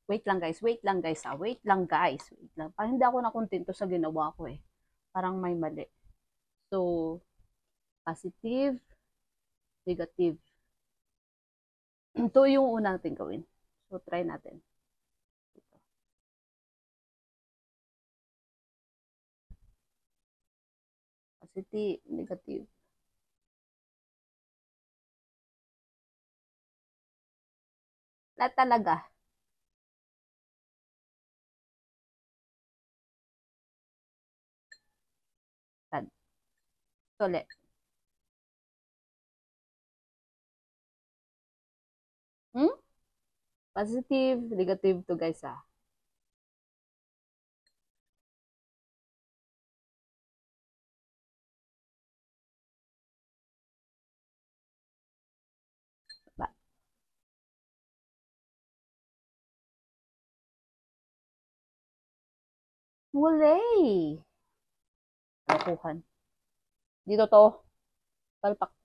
Wait lang guys, wait lang guys ha. Wait lang guys, wait lang. Parang hindi ako nakontento sa ginawa ko eh. Parang may mali. So, positive, negative. Ito yung unang natin gawin. So, try natin. Positive, negative. Lahat talaga. Sad. Ulit. Hmm? Positive, negative to guys ah. Ba- Hooray! Lokohan. Dito to. Palpak